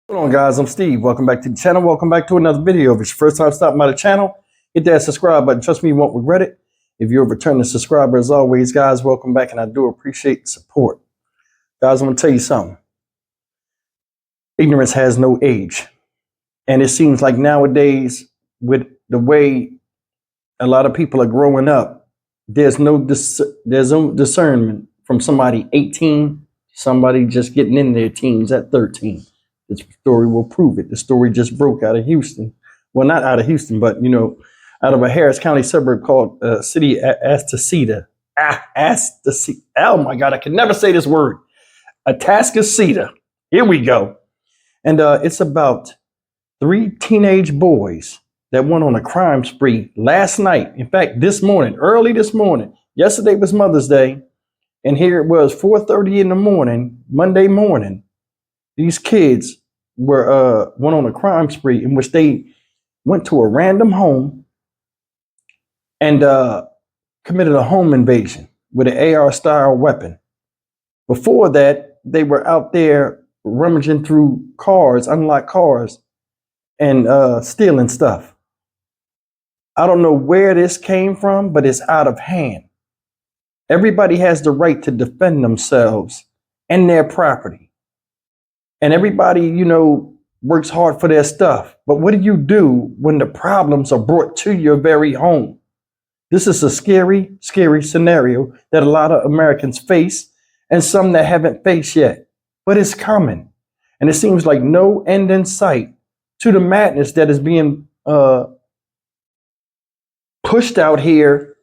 What's going on, guys? I'm Steve. Welcome back to the channel. Welcome back to another video. If it's your first time stopping by the channel, hit that subscribe button. Trust me, you won't regret it. If you're a returning subscriber, as always, guys, welcome back, and I do appreciate the support. Guys, I'm going to tell you something. Ignorance has no age. And it seems like nowadays, with the way a lot of people are growing up, there's no discernment from somebody 18, somebody just getting in their teens at 13. This story will prove it. The story just broke out of Houston. Well, not out of Houston, but, out of a Harris County suburb called City Atascocita. Oh, my God, I can never say this word. Atascocita. Here we go. And it's about 3 teenage boys that went on a crime spree last night. In fact, this morning, early this morning. Yesterday was Mother's Day. And here it was 4:30 in the morning, Monday morning. These kids went on a crime spree in which they went to a random home and committed a home invasion with an AR-style weapon. Before that, they were out there rummaging through cars, unlocked cars, and stealing stuff. I don't know where this came from, but it's out of hand. Everybody has the right to defend themselves and their property. And everybody, works hard for their stuff. But what do you do when the problems are brought to your very home? This is a scary, scary scenario that a lot of Americans face and some that haven't faced yet. But it's coming. And it seems like no end in sight to the madness that is being pushed out here.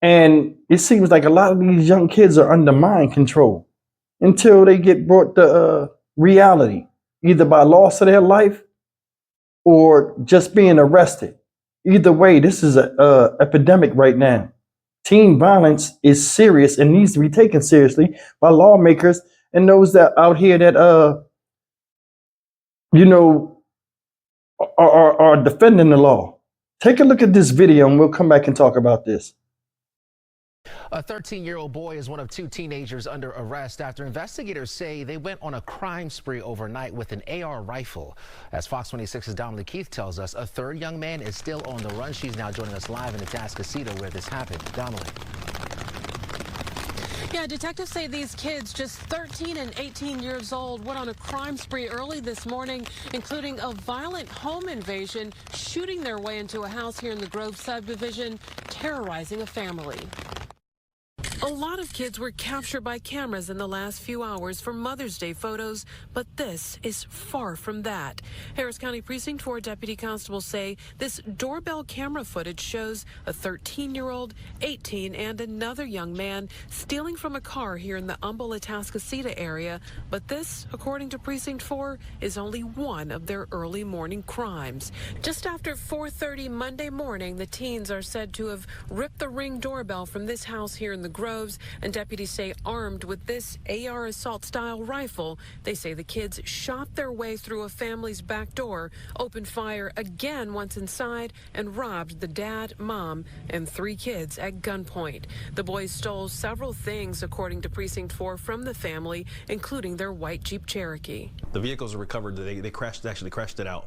And it seems like a lot of these young kids are under mind control until they get brought to reality, either by loss of their life or just being arrested. Either way, this is an epidemic right now. Teen violence is serious and needs to be taken seriously by lawmakers and those that out here that are defending the law. Take a look at this video and we'll come back and talk about this. A 13-year-old boy is one of 2 teenagers under arrest after investigators say they went on a crime spree overnight with an AR rifle. As Fox 26's Dominic Keith tells us, a third young man is still on the run. She's now joining us live in Atascocita where this happened. Dominic. Yeah, detectives say these kids, just 13 and 18 years old, went on a crime spree early this morning, including a violent home invasion, shooting their way into a house here in the Grove subdivision, terrorizing a family. A lot of kids were captured by cameras in the last few hours for Mother's Day photos, but this is far from that. Harris County Precinct 4 deputy constables say this doorbell camera footage shows a 13-year-old, 18, and another young man stealing from a car here in the Atascocita area. But this, according to Precinct 4, is only one of their early morning crimes. Just after 4:30 Monday morning, the teens are said to have ripped the Ring doorbell from this house here in the Grove. And deputies say armed with this AR assault-style rifle, they say the kids shot their way through a family's back door, opened fire again once inside, and robbed the dad, mom, and 3 kids at gunpoint. The boys stole several things, according to Precinct 4, from the family, including their white Jeep Cherokee. The vehicles are recovered. They actually crashed it out.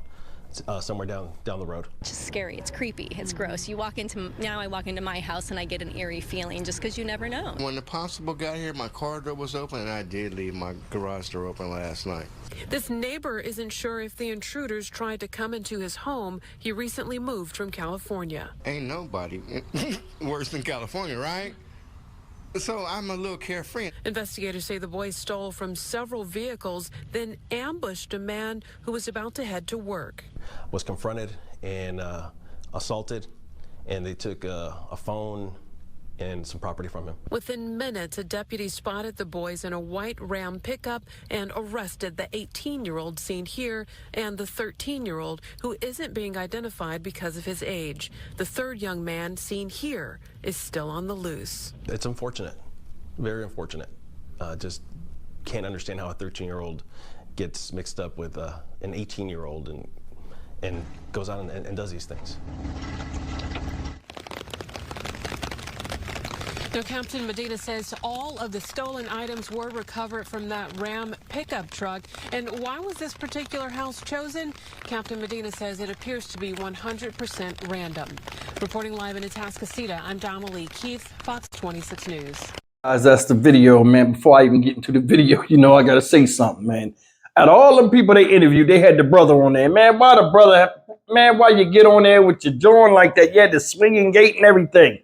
Somewhere down the road. It's just scary. It's creepy. It's gross. I walk into my house and I get an eerie feeling just because you never know. When the constable got here, my car door was open, and I did leave my garage door open last night. This neighbor isn't sure if the intruders tried to come into his home. He recently moved from California. Ain't nobody worse than California, right? So I'm a little carefree. Investigators say the boys stole from several vehicles, then ambushed a man who was about to head to work. Was confronted and assaulted, and they took a phone and some property from him. Within minutes, a deputy spotted the boys in a white Ram pickup and arrested the 18-year-old seen here and the 13-year-old who isn't being identified because of his age. The third young man seen here is still on the loose. It's unfortunate, very unfortunate. Just can't understand how a 13-year-old gets mixed up with an 18-year-old and goes out and does these things. Now, Captain Medina says all of the stolen items were recovered from that Ram pickup truck. And why was this particular house chosen? Captain Medina says it appears to be 100% random. Reporting live in Atascocita, I'm Donnelly Keith, Fox 26 News. Guys, that's the video, man. Before I even get into the video, I got to say something, man. Out of all the people they interviewed, they had the brother on there. Man, why the brother, man, why you get on there with your joint like that? You had the swinging gate and everything.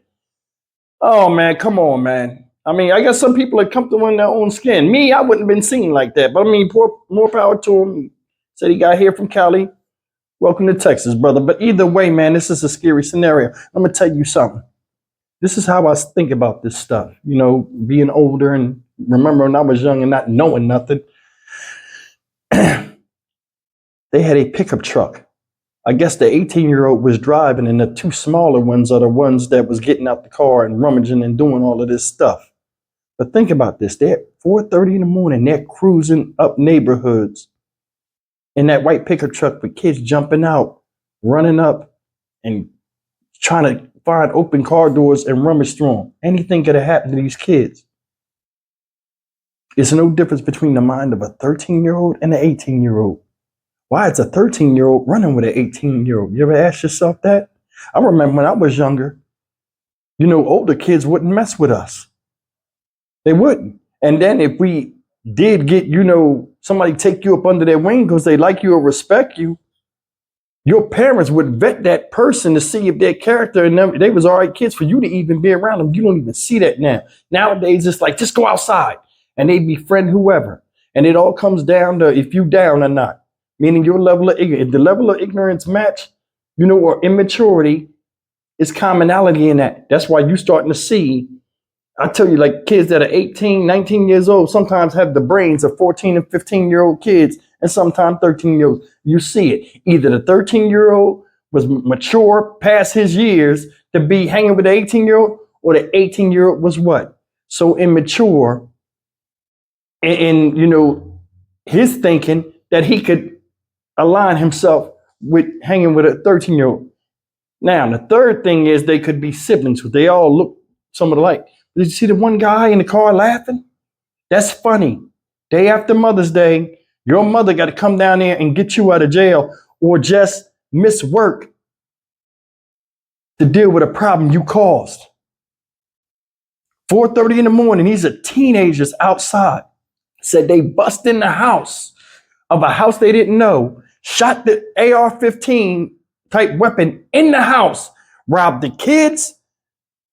Oh, man, come on, man. I mean, I guess some people are comfortable in their own skin. Me, I wouldn't have been seen like that. But I mean, more power to him. Said he got here from Cali. Welcome to Texas, brother. But either way, man, this is a scary scenario. I'm going to tell you something. This is how I think about this stuff. Being older and remember when I was young and not knowing nothing. They had a pickup truck. I guess the 18-year-old was driving, and the two smaller ones are the ones that was getting out the car and rummaging and doing all of this stuff. But think about this. They're at 4:30 in the morning. They're cruising up neighborhoods in that white pickup truck with kids jumping out, running up, and trying to find open car doors and rummage through them. Anything could have happened to these kids. There's no difference between the mind of a 13-year-old and an 18-year-old. Why is a 13-year-old running with an 18-year-old? You ever ask yourself that? I remember when I was younger, older kids wouldn't mess with us. They wouldn't. And then if we did get, somebody take you up under their wing because they like you or respect you, your parents would vet that person to see if their character and they was all right kids for you to even be around them. You don't even see that now. Nowadays, it's like, just go outside and they befriend whoever. And it all comes down to if you down or not. Meaning your level of ignorance. If the level of ignorance match, or immaturity, is commonality in that. That's why you're starting to see, I tell you, like kids that are 18, 19 years old, sometimes have the brains of 14 and 15-year-old kids, and sometimes 13-year-olds. You see it. Either the 13-year-old was mature past his years to be hanging with the 18-year-old, or the 18-year-old was what? So immature in his thinking that he could align himself with hanging with a 13-year-old. Now, the third thing is they could be siblings. They all look somewhat alike. Did you see the one guy in the car laughing? That's funny. Day after Mother's Day, your mother got to come down there and get you out of jail or just miss work to deal with a problem you caused. 4:30 in the morning, these are teenagers outside. Said they bust in the house of a house they didn't know, shot the AR-15 type weapon in the house, robbed the kids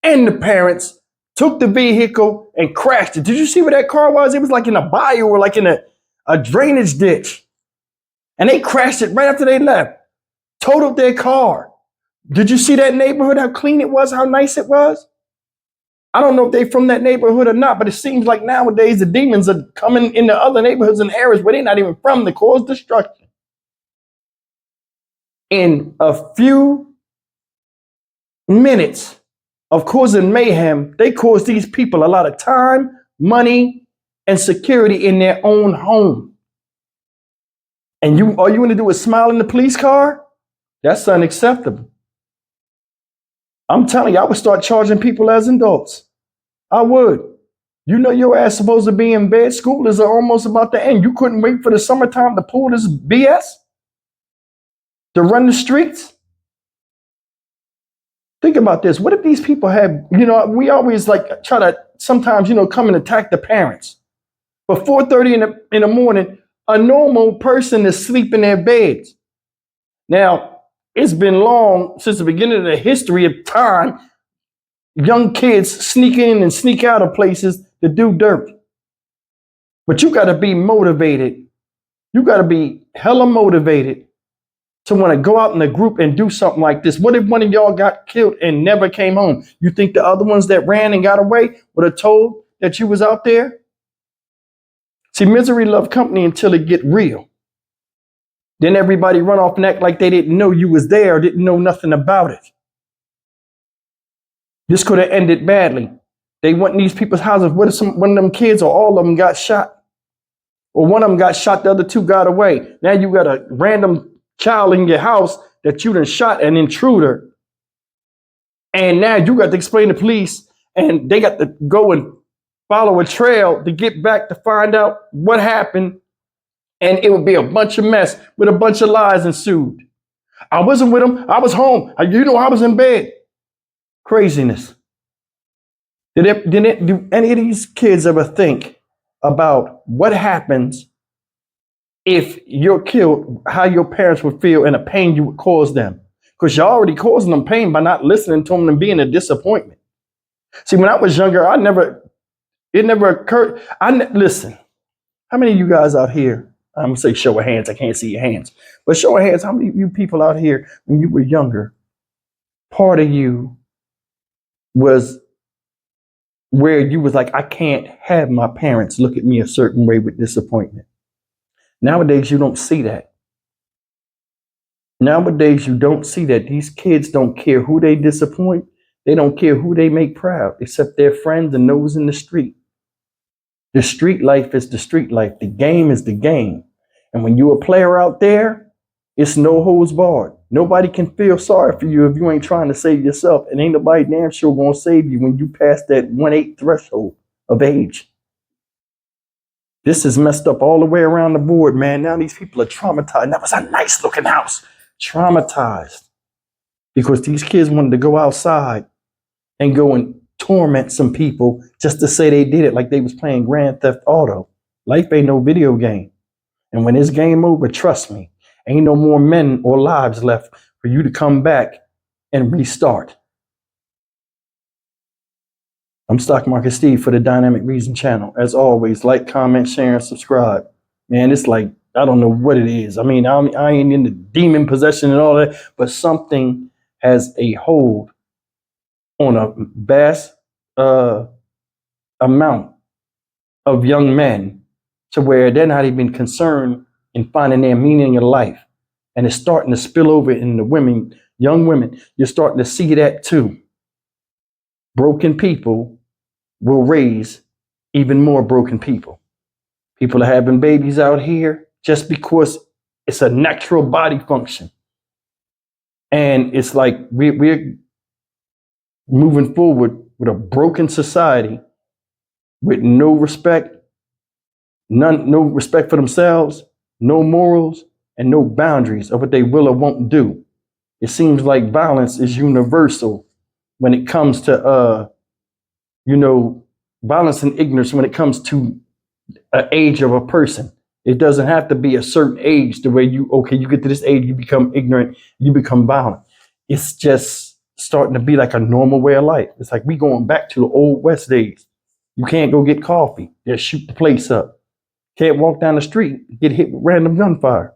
and the parents, took the vehicle and crashed it. Did you see where that car was? It was like in a bayou or like in a drainage ditch. And they crashed it right after they left. Totaled their car. Did you see that neighborhood, how clean it was, how nice it was? I don't know if they're from that neighborhood or not, but it seems like nowadays the demons are coming into other neighborhoods and areas where they're not even from to cause destruction. In a few minutes of causing mayhem, they cause these people a lot of time, money, and security in their own home. And all you want to do is smile in the police car? That's unacceptable. I'm telling you, I would start charging people as adults. I would. Your ass supposed to be in bed. School is almost about to end. You couldn't wait for the summertime to pull this BS? To run the streets? Think about this. What if these people had, we always try to sometimes, come and attack the parents. But 4:30 in the morning, a normal person is sleeping in their beds. Now, it's been long since the beginning of the history of time, young kids sneak in and sneak out of places to do dirt. But you got to be motivated. You got to be hella motivated to want to go out in a group and do something like this. What if one of y'all got killed and never came home? You think the other ones that ran and got away would have told that you was out there? See, misery love company until it get real. Then everybody run off and act like they didn't know you was there, didn't know nothing about it. This could have ended badly. They went in these people's houses. What if one of them kids or all of them got shot? Or one of them got shot, the other two got away. Now you got a random child in your house that you done shot, an intruder. And now you got to explain to police and they got to go and follow a trail to get back to find out what happened. And it would be a bunch of mess with a bunch of lies ensued. I wasn't with him. I was home. I was in bed. Craziness. Do any of these kids ever think about what happens if you're killed, how your parents would feel and the pain you would cause them? Because you're already causing them pain by not listening to them and being a disappointment. See, when I was younger, it never occurred. Listen, how many of you guys out here, I'm going to say show of hands, I can't see your hands, but show of hands, how many of you people out here, when you were younger, part of you was where you was like, I can't have my parents look at me a certain way with disappointment. Nowadays, you don't see that. Nowadays, you don't see that. These kids don't care who they disappoint. They don't care who they make proud, except their friends and those in the street. The street life is the street life. The game is the game. And when you're a player out there, it's no holds barred. Nobody can feel sorry for you if you ain't trying to save yourself. And ain't nobody damn sure gonna save you when you pass that 1/8 threshold of age. This is messed up all the way around the board, man. Now these people are traumatized. That was a nice looking house. Traumatized. Because these kids wanted to go outside and go and torment some people just to say they did it, like they was playing Grand Theft Auto. Life ain't no video game. And when it's game over, trust me, ain't no more men or lives left for you to come back and restart. I'm Stock Market Steve for the Dynamic Reason channel. As always, like, comment, share, and subscribe. Man, it's like, I don't know what it is. I mean, I ain't into demon possession and all that, but something has a hold on a vast amount of young men to where they're not even concerned in finding their meaning in life. And it's starting to spill over in the women, young women. You're starting to see that too. Broken people will raise even more broken people. People are having babies out here just because it's a natural body function. And it's like we're moving forward with a broken society with no respect, no respect for themselves, no morals, and no boundaries of what they will or won't do. It seems like violence is universal when it comes to, violence and ignorance when it comes to an age of a person. It doesn't have to be a certain age the way you get to this age, you become ignorant, you become violent. It's just starting to be like a normal way of life. It's like we going back to the old West days. You can't go get coffee. They'll shoot the place up. Can't walk down the street, get hit with random gunfire.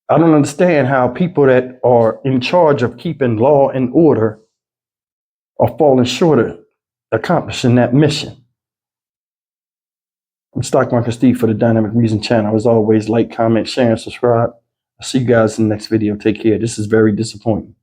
I don't understand how people that are in charge of keeping law and order are falling short of accomplishing that mission. I'm Stock Market Steve for the Dynamic Reason channel. As always, like, comment, share, and subscribe. I'll see you guys in the next video. Take care. This is very disappointing.